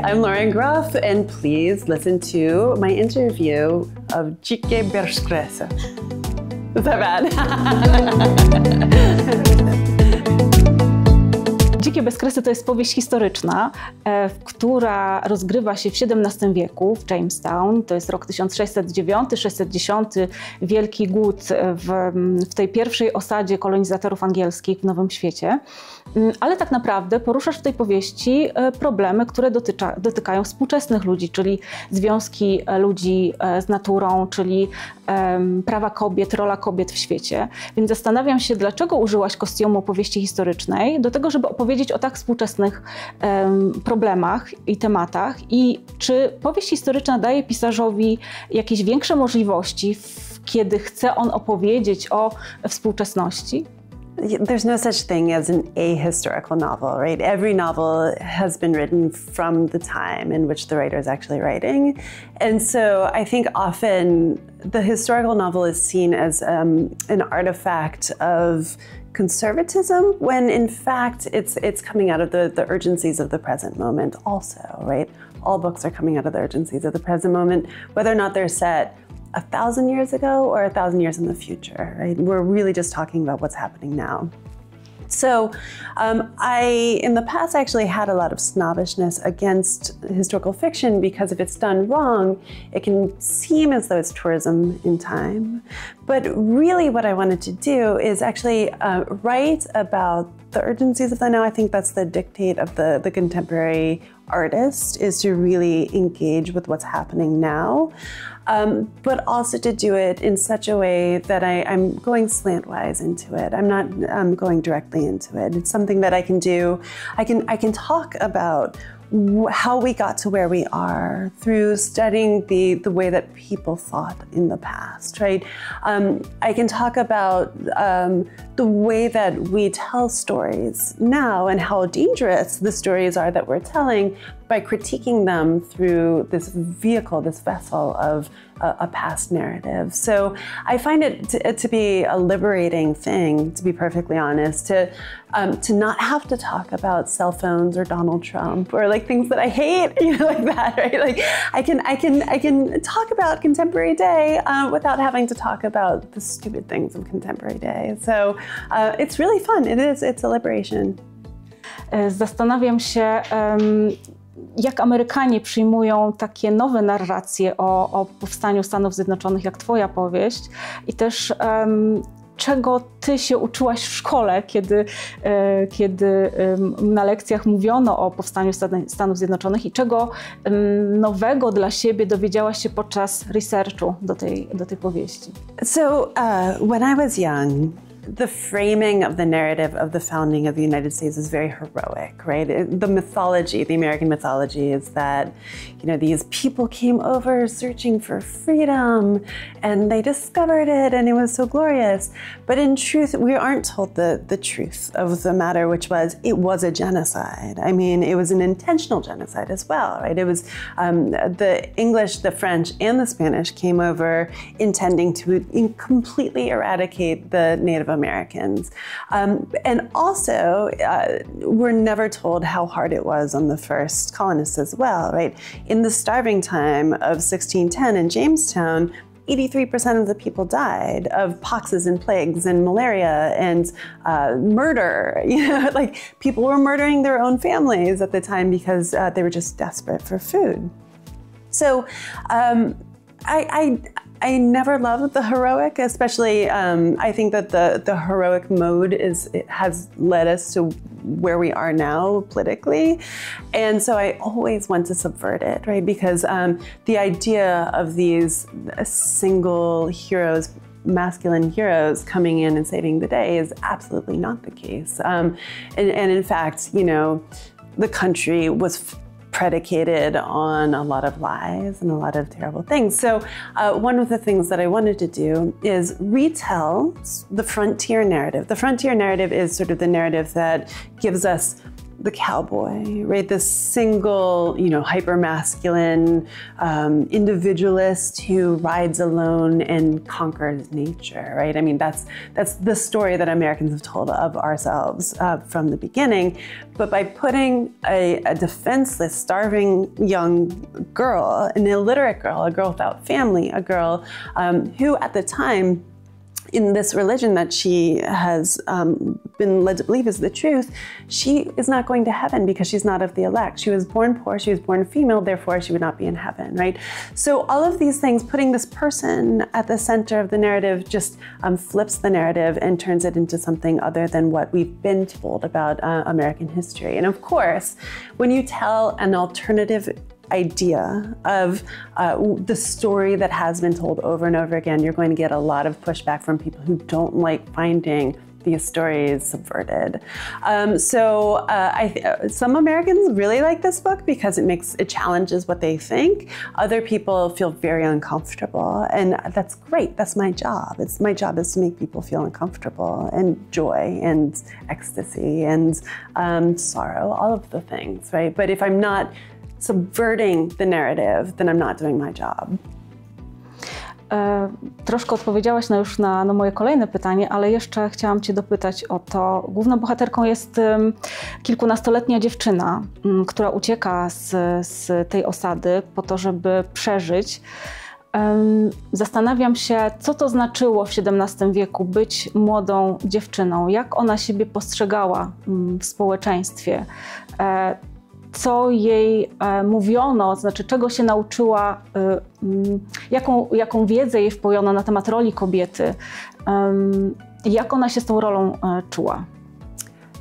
I'm Lauren Groff, and please listen to my interview of Dzikie, bezkresy. Is that bad? Dzikie, bezkresy to jest powieść historyczna, która rozgrywa się w XVII wieku w Jamestown. To jest rok 1609-610, wielki głód w tej pierwszej osadzie kolonizatorów angielskich w Nowym Świecie. Ale tak naprawdę poruszasz w tej powieści problemy, które dotykają współczesnych ludzi, czyli związki ludzi z naturą, czyli prawa kobiet, rola kobiet w świecie. Więc zastanawiam się, dlaczego użyłaś kostiumu powieści historycznej do tego, żeby opowiedzieć o tak współczesnych problemach i tematach, i czy powieść historyczna daje pisarzowi jakieś większe możliwości, kiedy chce on opowiedzieć o współczesności? There's no such thing as an ahistorical novel, right? Every novel has been written from the time in which the writer is actually writing. And so I think often the historical novel is seen as an artifact of conservatism, when in fact it's coming out of the urgencies of the present moment also, right? All books are coming out of the urgencies of the present moment, whether or not they're set 1,000 years ago or 1,000 years in the future, right? We're really just talking about what's happening now. So in the past, actually had a lot of snobbishness against historical fiction because if it's done wrong, it can seem as though it's tourism in time. But really what I wanted to do is actually write about the urgencies of the now. I think that's the dictate of the contemporary artist, is to really engage with what's happening now. But also to do it in such a way that I'm going slantwise into it. I'm not going directly into it. It's something that I can do. I can talk about how we got to where we are through studying the way that people thought in the past, right? I can talk about the way that we tell stories now and how dangerous the stories are that we're telling by critiquing them through this vehicle, this vessel of a past narrative. So I find it to be a liberating thing, to be perfectly honest, to not have to talk about cell phones or Donald Trump or like things that I hate, you know, like that, right? Like I can talk about contemporary day without having to talk about the stupid things of contemporary day. So it's really fun. It's a liberation. Zastanawiam się, jak Amerykanie przyjmują takie nowe narracje o powstaniu Stanów Zjednoczonych, jak twoja powieść, i też czego ty się uczyłaś w szkole, kiedy na lekcjach mówiono o powstaniu Stanów Zjednoczonych, i czego nowego dla siebie dowiedziałaś się podczas researchu do tej powieści? So when I was young, the framing of the narrative of the founding of the United States is very heroic, right? The mythology, the American mythology, is that, you know, these people came over searching for freedom and they discovered it and it was so glorious. But in truth, we aren't told the truth of the matter, which was, it was a genocide. I mean, it was an intentional genocide as well, right? It was the English, the French, and the Spanish came over intending to completely eradicate the Native Americans. And also, we're never told how hard it was on the first colonists as well, right? In the starving time of 1610 in Jamestown, 83% of the people died of poxes and plagues and malaria and murder. You know, like people were murdering their own families at the time because they were just desperate for food. So I never loved the heroic, especially I think that the heroic mode has led us to where we are now politically. And so I always want to subvert it, right? Because the idea of these single heroes, masculine heroes coming in and saving the day is absolutely not the case. And in fact, you know, the country was predicated on a lot of lies and a lot of terrible things. So one of the things that I wanted to do is retell the frontier narrative. The frontier narrative is sort of the narrative that gives us the cowboy, right? This single, hyper-masculine individualist who rides alone and conquers nature, right? I mean, that's the story that Americans have told of ourselves from the beginning. But by putting a defenseless, starving young girl, an illiterate girl, a girl without family, a girl who at the time, in this religion that she has been led to believe is the truth, she is not going to heaven because she's not of the elect. She was born poor, she was born female, therefore she would not be in heaven, right? So all of these things, putting this person at the center of the narrative just flips the narrative and turns it into something other than what we've been told about American history. And of course, when you tell an alternative idea of the story that has been told over and over again, you're going to get a lot of pushback from people who don't like finding these stories subverted. Some Americans really like this book because it challenges what they think. Other people feel very uncomfortable, and that's great. That's my job. My job is to make people feel uncomfortable, and joy and ecstasy and sorrow, all of the things, right? But if I'm not subverting the narrative, then I'm not doing my job. Troszkę odpowiedziałaś już na moje kolejne pytanie, ale jeszcze chciałam Cię dopytać o to. Główną bohaterką jest kilkunastoletnia dziewczyna, która ucieka z tej osady po to, żeby przeżyć. Zastanawiam się, co to znaczyło w XVII wieku być młodą dziewczyną, jak ona siebie postrzegała w społeczeństwie. Co jej mówiono, znaczy czego się nauczyła, jaką wiedzę jej wpojono na temat roli kobiety, jak ona się z tą rolą czuła.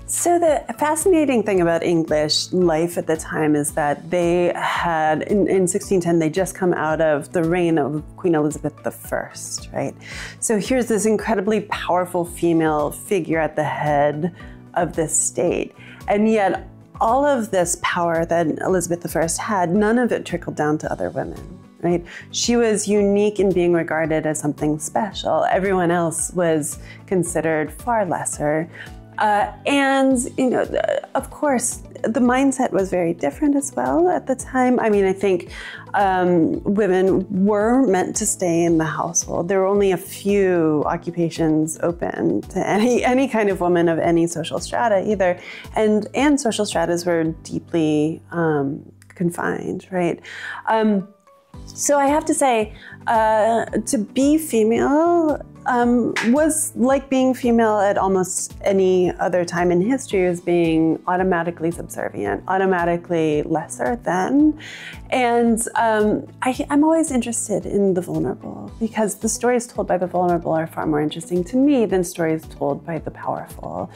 So the fascinating thing about English life at the time is that they had, in 1610, they just come out of the reign of Queen Elizabeth I, right? So here's this incredibly powerful female figure at the head of this state, and yet all of this power that Elizabeth I had, none of it trickled down to other women, right? She was unique in being regarded as something special. Everyone else was considered far lesser. And, of course, the mindset was very different as well at the time. I mean, I think women were meant to stay in the household. There were only a few occupations open to any kind of woman of any social strata either. And social stratas were deeply confined, right? So I have to say, to be female was like being female at almost any other time in history, as being automatically subservient, automatically lesser than. And I'm always interested in the vulnerable, because the stories told by the vulnerable are far more interesting to me than stories told by the powerful.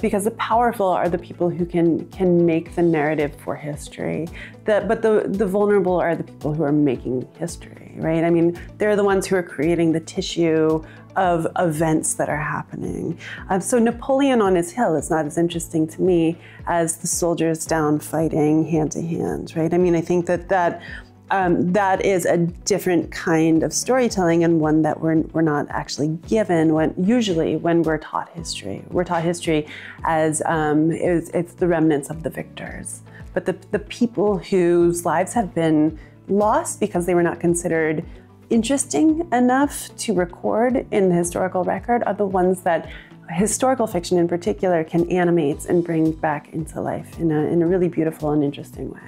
Because the powerful are the people who can make the narrative for history. But the vulnerable are the people who are making history, right? I mean, they're the ones who are creating the tissue of events that are happening. So Napoleon on his hill is not as interesting to me as the soldiers down fighting hand to hand, right? I mean, I think that is a different kind of storytelling, and one that we're not actually given usually when we're taught history. We're taught history as it's the remnants of the victors. But the people whose lives have been lost because they were not considered interesting enough to record in the historical record are the ones that historical fiction in particular can animate and bring back into life in a really beautiful and interesting way.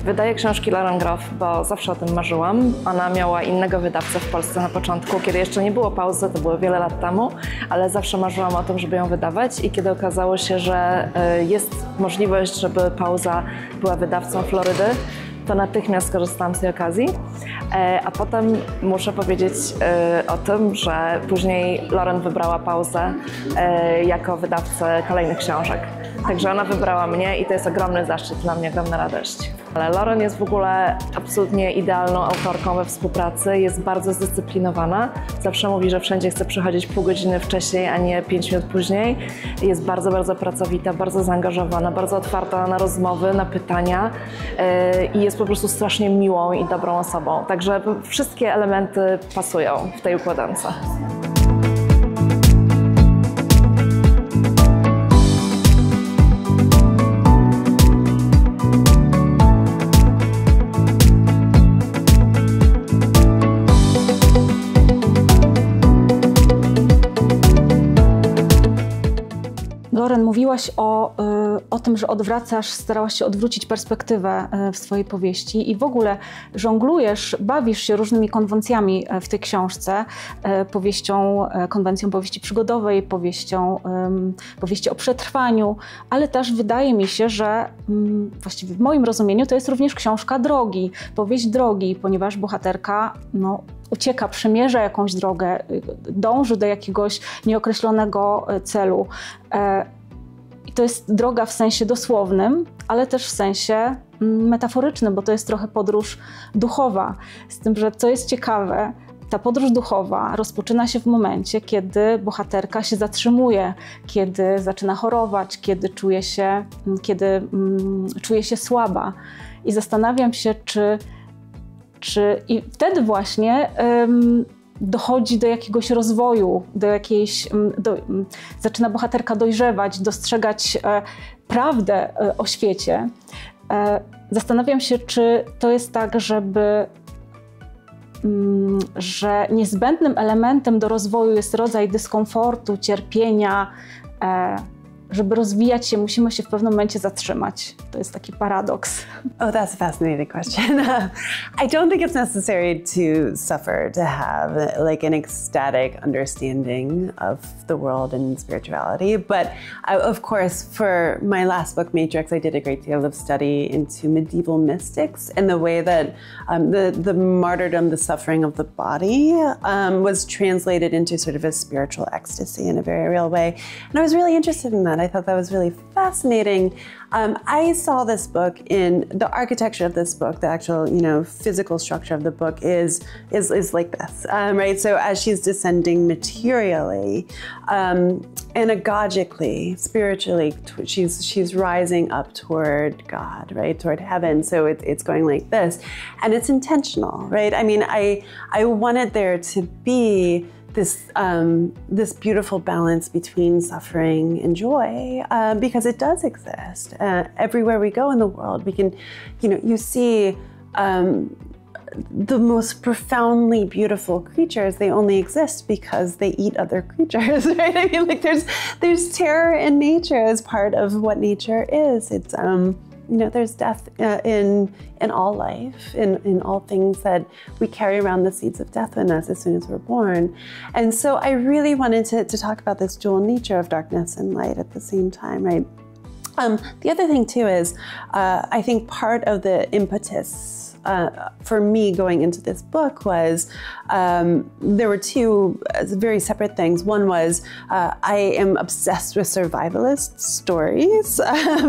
Wydaję książki Lauren Groff, bo zawsze o tym marzyłam. Ona miała innego wydawcę w Polsce na początku, kiedy jeszcze nie było Pauzy, to było wiele lat temu, ale zawsze marzyłam o tym, żeby ją wydawać, i kiedy okazało się, że jest możliwość, żeby Pauza była wydawcą Florydy, to natychmiast skorzystałam z tej okazji. A potem muszę powiedzieć o tym, że później Lauren wybrała Pauzę jako wydawcę kolejnych książek. Także ona wybrała mnie i to jest ogromny zaszczyt dla mnie, ogromna radość. Ale Lauren jest w ogóle absolutnie idealną autorką we współpracy, jest bardzo zdyscyplinowana. Zawsze mówi, że wszędzie chce przychodzić pół godziny wcześniej, a nie 5 minut później. Jest bardzo, bardzo pracowita, bardzo zaangażowana, bardzo otwarta na rozmowy, na pytania i jest po prostu strasznie miłą i dobrą osobą. Także wszystkie elementy pasują w tej układance. Lauren, mówiłaś o tym, że starałaś się odwrócić perspektywę w swojej powieści i w ogóle żonglujesz, bawisz się różnymi konwencjami w tej książce. Konwencją powieści przygodowej, powieści o przetrwaniu, ale też wydaje mi się, że właściwie w moim rozumieniu to jest również książka drogi, powieść drogi, ponieważ bohaterka ucieka, przemierza jakąś drogę, dąży do jakiegoś nieokreślonego celu. I to jest droga w sensie dosłownym, ale też w sensie metaforycznym, bo to jest trochę podróż duchowa. Z tym, że co jest ciekawe, ta podróż duchowa rozpoczyna się w momencie, kiedy bohaterka się zatrzymuje, kiedy zaczyna chorować, kiedy czuje się słaba. I zastanawiam się, i wtedy właśnie dochodzi do jakiegoś rozwoju, zaczyna bohaterka dojrzewać, dostrzegać prawdę o świecie. Zastanawiam się, czy to jest tak, że niezbędnym elementem do rozwoju jest rodzaj dyskomfortu, cierpienia. Żeby rozwijać się, musimy się w pewnym momencie zatrzymać. To jest taki paradoks. Oh, that's a fascinating question. I don't think it's necessary to suffer to have like an ecstatic understanding of the world and spirituality. But of course, for my last book, Matrix, I did a great deal of study into medieval mystics and the way that the martyrdom, the suffering of the body was translated into sort of a spiritual ecstasy in a very real way. And I was really interested in that. I thought that was really fascinating. I saw this book in the architecture of this book, the actual, physical structure of the book is like this, right? So as she's descending materially, anagogically, spiritually, she's rising up toward God, right? Toward heaven. So it's going like this, and it's intentional, right? I mean, I wanted there to be this beautiful balance between suffering and joy, because it does exist. Everywhere we go in the world, we can, you see the most profoundly beautiful creatures, they only exist because they eat other creatures, right? I mean, like there's terror in nature as part of what nature is. It's there's death in all life, in all things that we carry around the seeds of death in us as soon as we're born. And so I really wanted to talk about this dual nature of darkness and light at the same time, right? The other thing too is, I think part of the impetus for me going into this book was, there were two very separate things. One was, I am obsessed with survivalist stories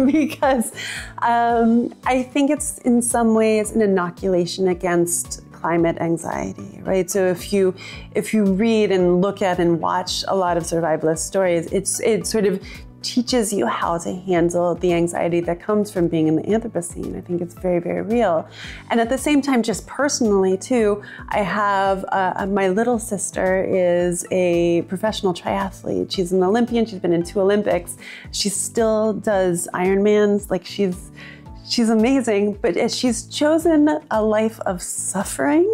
because I think it's in some ways an inoculation against climate anxiety, right? So if you read and look at and watch a lot of survivalist stories, it sort of teaches you how to handle the anxiety that comes from being in the Anthropocene. I think it's very, very real. And at the same time, just personally too, I have, my little sister is a professional triathlete. She's an Olympian, she's been in 2 Olympics. She still does Ironmans, like she's amazing, but she's chosen a life of suffering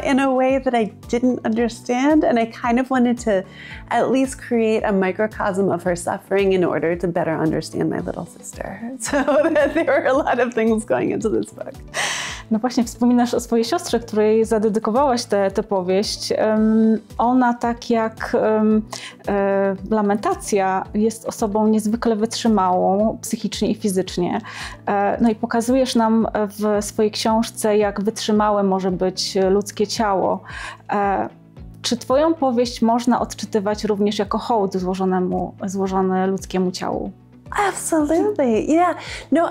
in a way that I didn't understand, and I kind of wanted to at least create a microcosm of her suffering in order to better understand my little sister. So there were a lot of things going into this book. No właśnie, wspominasz o swojej siostrze, której zadedykowałaś tę powieść. Ona, tak jak Lamentacja, jest osobą niezwykle wytrzymałą psychicznie i fizycznie. No i pokazujesz nam w swojej książce, jak wytrzymałe może być ludzkie ciało. Czy twoją powieść można odczytywać również jako hołd złożony ludzkiemu ciału? Absolutely, yeah. No,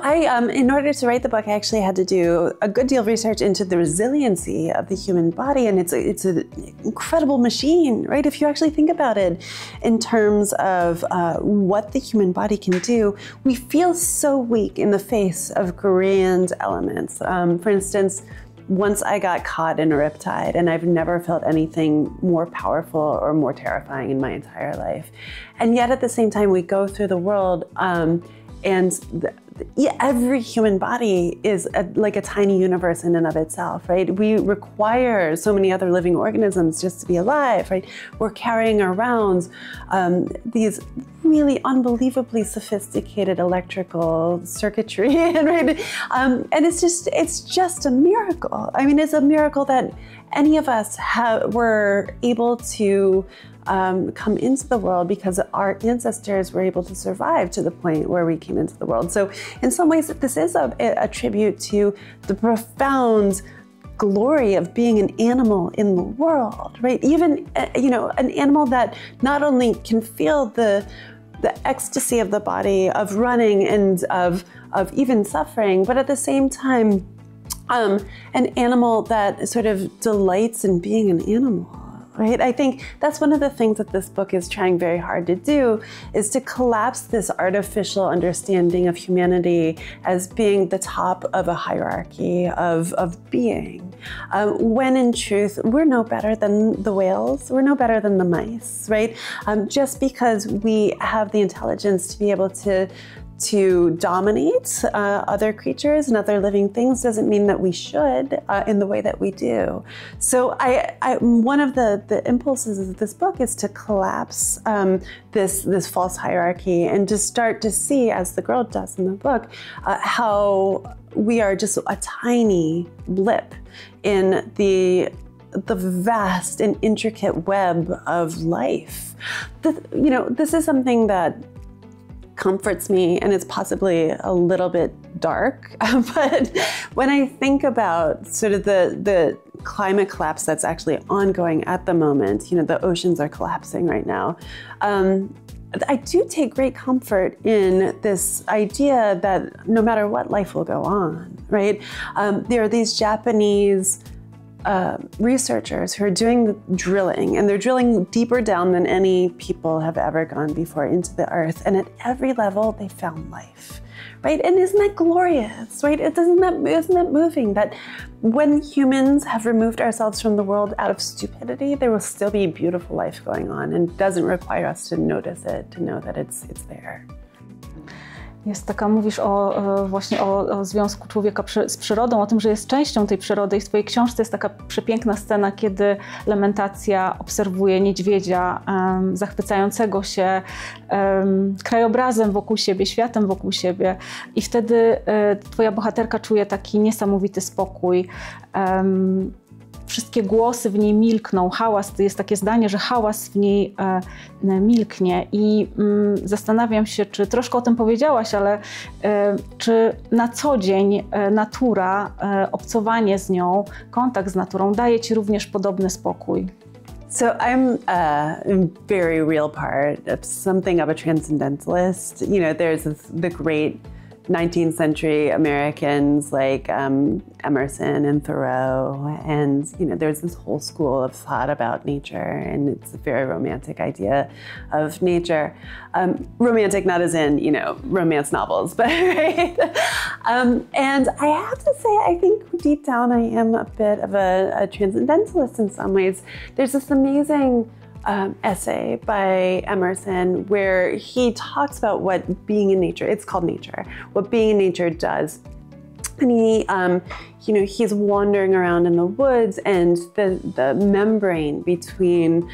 in order to write the book, I actually had to do a good deal of research into the resiliency of the human body, and it's an incredible machine, right? If you actually think about it in terms of what the human body can do, we feel so weak in the face of grand elements. For instance, once I got caught in a riptide, and I've never felt anything more powerful or more terrifying in my entire life. And yet at the same time, we go through the world every human body is like a tiny universe in and of itself, right? We require so many other living organisms just to be alive, right? We're carrying around these really unbelievably sophisticated electrical circuitry, right? And it's just a miracle. I mean, it's a miracle that any of us were able to come into the world because our ancestors were able to survive to the point where we came into the world. So in some ways, this is a tribute to the profound glory of being an animal in the world, right? Even, an animal that not only can feel the ecstasy of the body, of running and of even suffering, but at the same time, an animal that sort of delights in being an animal. Right? I think that's one of the things that this book is trying very hard to do, is to collapse this artificial understanding of humanity as being the top of a hierarchy of being. When in truth, we're no better than the whales, we're no better than the mice, right? Just because we have the intelligence to be able to dominate other creatures and other living things doesn't mean that we should in the way that we do. So one of the impulses of this book is to collapse this false hierarchy and to start to see, as the girl does in the book, how we are just a tiny blip in the vast and intricate web of life. This is something that comforts me, and it's possibly a little bit dark, but when I think about sort of the climate collapse that's actually ongoing at the moment, the oceans are collapsing right now, I do take great comfort in this idea that no matter what, life will go on, right? There are these Japanese researchers who are doing the drilling, and they're drilling deeper down than any people have ever gone before into the earth. And at every level, they found life, right? And isn't that glorious, right? Isn't that moving that when humans have removed ourselves from the world out of stupidity, there will still be beautiful life going on, and it doesn't require us to notice it, to know that it's there. Mówisz właśnie o związku człowieka z przyrodą, o tym, że jest częścią tej przyrody. I w twojej książce jest taka przepiękna scena, kiedy Lamentacja obserwuje niedźwiedzia zachwycającego się krajobrazem wokół siebie, światem wokół siebie. I wtedy twoja bohaterka czuje taki niesamowity spokój. Wszystkie głosy w niej milkną, hałas, to jest takie zdanie, że hałas w niej milknie i zastanawiam się, czy troszkę o tym powiedziałaś, ale czy na co dzień natura, obcowanie z nią, kontakt z naturą daje ci również podobny spokój? So I'm a very real part of something of a transcendentalist. There's the great 19th century Americans like Emerson and Thoreau, and there's this whole school of thought about nature, and it's a very romantic idea of nature. Romantic not as in romance novels, but right. And I have to say, I think deep down I am a bit of a transcendentalist in some ways. There's this amazing essay by Emerson where he talks about what being in nature, it's called Nature, what being in nature does. And he's wandering around in the woods, and the membrane between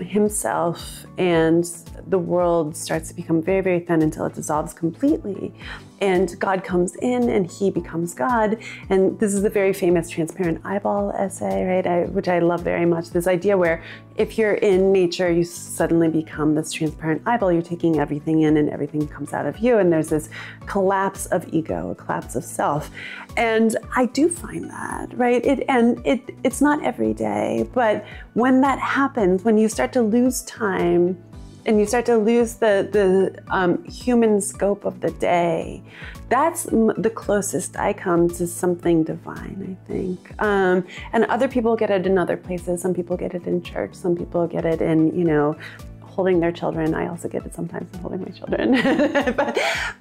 himself and the world starts to become very, very thin until it dissolves completely. And God comes in and he becomes God. And this is the very famous transparent eyeball essay, right? Which I love very much. This idea where if you're in nature, you suddenly become this transparent eyeball. You're taking everything in and everything comes out of you. And there's this collapse of ego, a collapse of self. And I do find that, right? It's not every day, but when that happens, when you start to lose time and you start to lose the human scope of the day, that's the closest I come to something divine, I think. And other people get it in other places. Some people get it in church. Some people get it in, holding their children. I also get it sometimes in holding my children.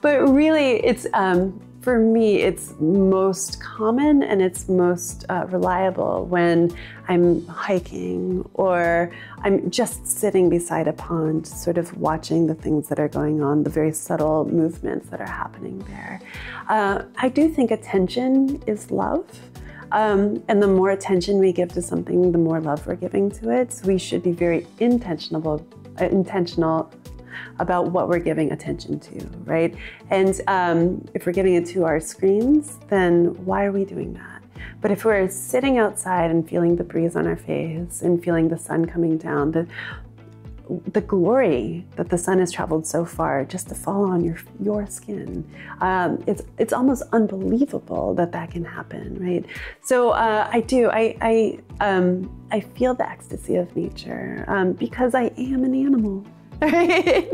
but really, it's for me, it's most common and it's most reliable when I'm hiking or I'm just sitting beside a pond, sort of watching the things that are going on, the very subtle movements that are happening there. I do think attention is love. And the more attention we give to something, the more love we're giving to it. So we should be very intentional about what we're giving attention to, right? And if we're giving it to our screens, then why are we doing that? But if we're sitting outside and feeling the breeze on our face and feeling the sun coming down, the glory that the sun has traveled so far just to fall on your skin, it's almost unbelievable that that can happen, right? So I feel the ecstasy of nature because I am an animal. Right?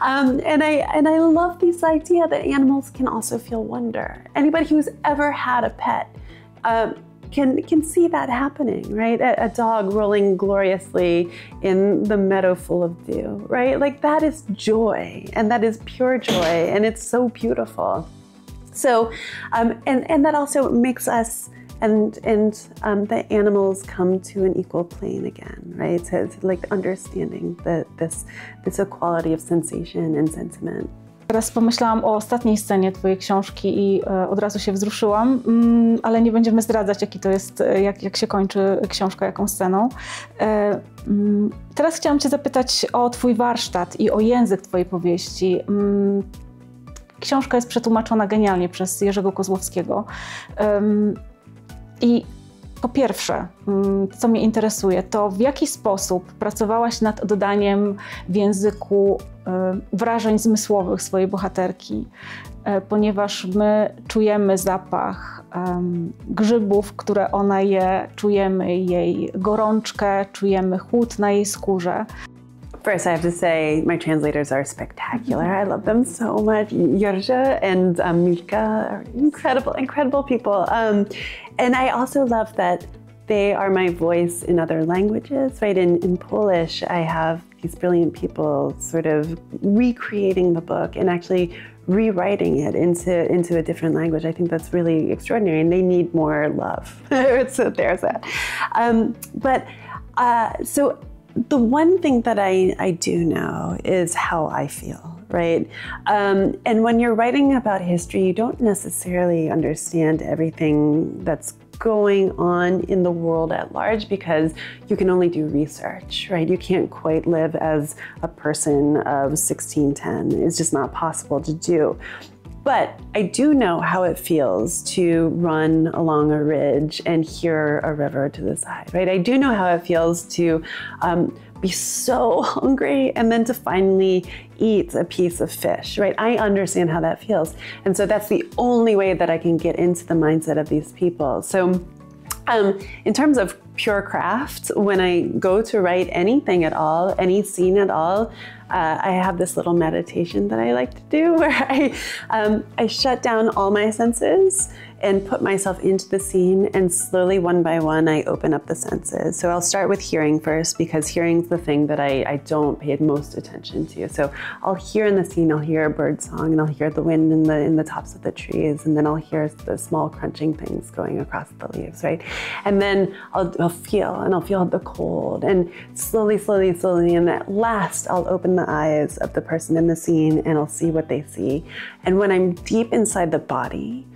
And I love this idea that animals can also feel wonder. Anybody who's ever had a pet can see that happening, right? A dog rolling gloriously in the meadow full of dew, right? Like that is joy, and that is pure joy, and it's so beautiful. So, and that also makes us and the animals come to an equal plane again, right? So it's like understanding this equality of sensation and sentiment. Teraz pomyślałam o ostatniej scenie twojej książki i od razu się wzruszyłam, ale nie będziemy zdradzać, jaki to jest, jak się kończy książka, jaką sceną. Teraz chciałam cię zapytać o twój warsztat i o język twojej powieści. Książka jest przetłumaczona genialnie przez Jerzego Kozłowskiego. I po pierwsze, co mnie interesuje, to w jaki sposób pracowałaś nad dodaniem w języku wrażeń zmysłowych swojej bohaterki, ponieważ my czujemy zapach grzybów, które ona je, czujemy jej gorączkę, czujemy chłód na jej skórze. First, I have to say my translators are spectacular. I love them so much. Jerzy and Milka are incredible people. And I also love that they are my voice in other languages, right? In Polish, I have these brilliant people sort of recreating the book and actually rewriting it into a different language. I think that's really extraordinary, and they need more love. So there's that. So the one thing that I do know is how I feel, right? And when you're writing about history, you don't necessarily understand everything that's going on in the world at large because you can only do research, right? You can't quite live as a person of 1610. It's just not possible to do. But I do know how it feels to run along a ridge and hear a river to the side, right? I do know how it feels to be so hungry and then to finally eat a piece of fish, right? I understand how that feels. And so that's the only way that I can get into the mindset of these people. So in terms of pure craft, when I go to write anything at all, any scene at all, I have this little meditation that I like to do where I shut down all my senses and put myself into the scene, and slowly, one by one, I open up the senses. So I'll start with hearing first, because hearing's the thing that I don't pay most attention to. So I'll hear in the scene, I'll hear a bird song, and I'll hear the wind in the tops of the trees, and then I'll hear the small crunching things going across the leaves, right? And then I'll feel the cold, and slowly, and at last I'll open the eyes of the person in the scene, and I'll see what they see. And when I'm deep inside the body,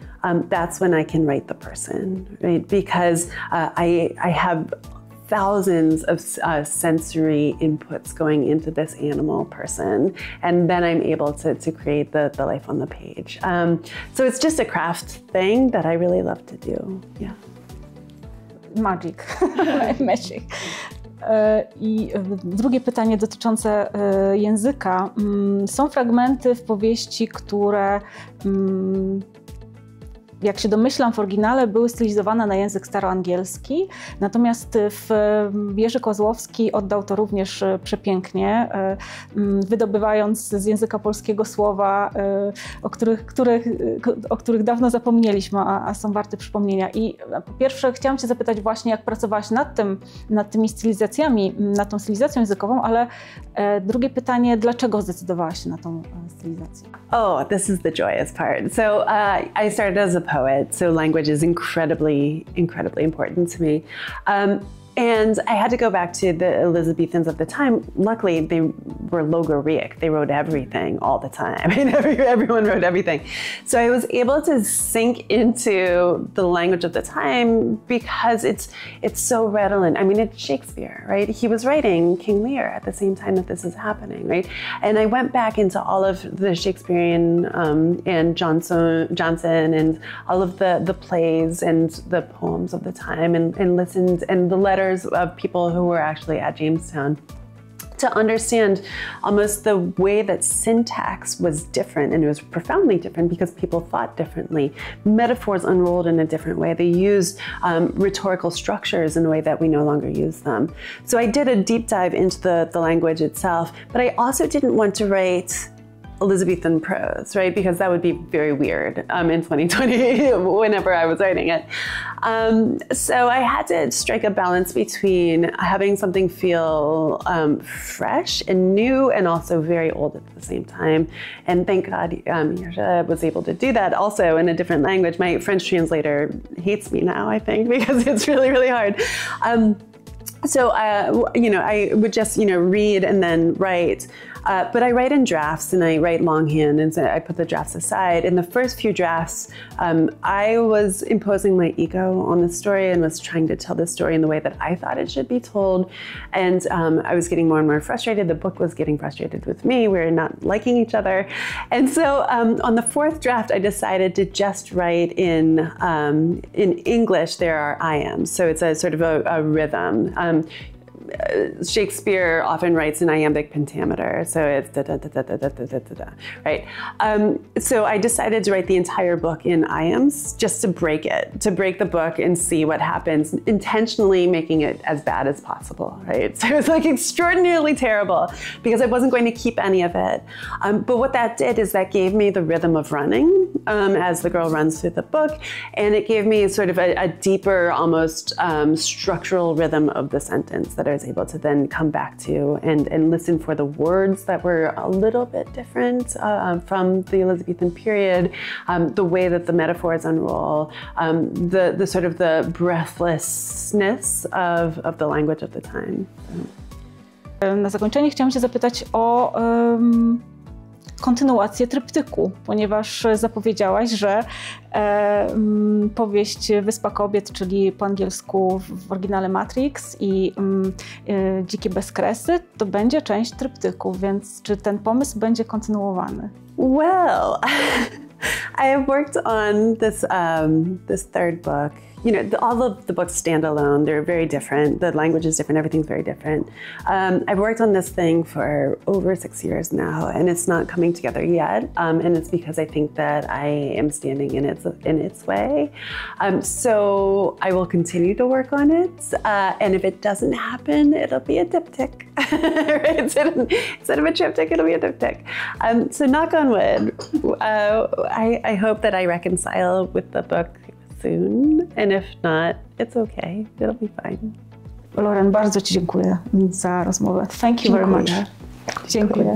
that's when I can write the person, right? Because I have thousands of sensory inputs going into this animal person, and then I'm able to create the life on the page. So it's just a craft thing that I really love to do, yeah. Magic. Magic. I drugie pytanie dotyczące języka. Są fragmenty w powieści, które jak się domyślam, w oryginale były stylizowane na język staroangielski, natomiast Jerzy Kozłowski oddał to również przepięknie, wydobywając z języka polskiego słowa, o których dawno zapomnieliśmy, a są warte przypomnienia. I po pierwsze chciałam Cię zapytać właśnie, jak pracowałaś nad tymi stylizacjami, nad tą stylizacją językową, ale drugie pytanie, dlaczego zdecydowałaś się na tą stylizację? Oh, this is the joyous part. So I started as a poet, so language is incredibly important to me. And I had to go back to the Elizabethans of the time. Luckily, they were logorrheic. They wrote everything all the time. I mean, everyone wrote everything. So I was able to sink into the language of the time because it's so redolent. I mean, it's Shakespeare, right? He was writing King Lear at the same time that this is happening, right? And I went back into all of the Shakespearean and Johnson and all of the plays and the poems of the time and listened, and the letters of people who were actually at Jamestown, to understand almost the way that syntax was different, and it was profoundly different because people thought differently. Metaphors unrolled in a different way. They used rhetorical structures in a way that we no longer use them. So I did a deep dive into the language itself, but I also didn't want to write Elizabethan prose, right? Because that would be very weird in 2020 whenever I was writing it. So I had to strike a balance between having something feel fresh and new and also very old at the same time. And thank God Jerzy was able to do that also in a different language. My French translator hates me now, I think, because it's really, really hard. So, I would just, read and then write. But I write in drafts and I write longhand, and so I put the drafts aside. In the first few drafts, I was imposing my ego on the story and was trying to tell the story in the way that I thought it should be told. And I was getting more and more frustrated. The book was getting frustrated with me. We were not liking each other. And so on the fourth draft, I decided to just write in English. There are iambs, so it's a sort of a rhythm. Shakespeare often writes in iambic pentameter, so it's da da da da da da da da da, right? So I decided to write the entire book in iambs just to break the book and see what happens, intentionally making it as bad as possible, right? So it was like extraordinarily terrible because I wasn't going to keep any of it. But what that did is that gave me the rhythm of running as the girl runs through the book, and it gave me sort of a deeper, almost structural rhythm of the sentence that I was able to then come back to and listen for the words that were a little bit different from the Elizabethan period, the way that the metaphors unroll, the sort of the breathlessness of the language of the time. Na zakończenie chciałam Cię zapytać o kontynuację tryptyku, ponieważ zapowiedziałaś, że powieść Wyspa Kobiet, czyli po angielsku w oryginale Matrix, i Dzikie, bezkresy to będzie część tryptyku, więc czy ten pomysł będzie kontynuowany? Well, I have worked on this third book. All of the books stand alone. They're very different. The language is different. Everything's very different. I've worked on this thing for over 6 years now, and it's not coming together yet. And it's because I think that I am standing in its way. So I will continue to work on it. And if it doesn't happen, it'll be a diptych. Right? Instead of a triptych, it'll be a diptych. So knock on wood. I hope that I reconcile with the book soon, and if not, it's okay. It'll be fine. Lauren, bardzo Ci dziękuję za rozmowę. Thank you very much. Dziękuję.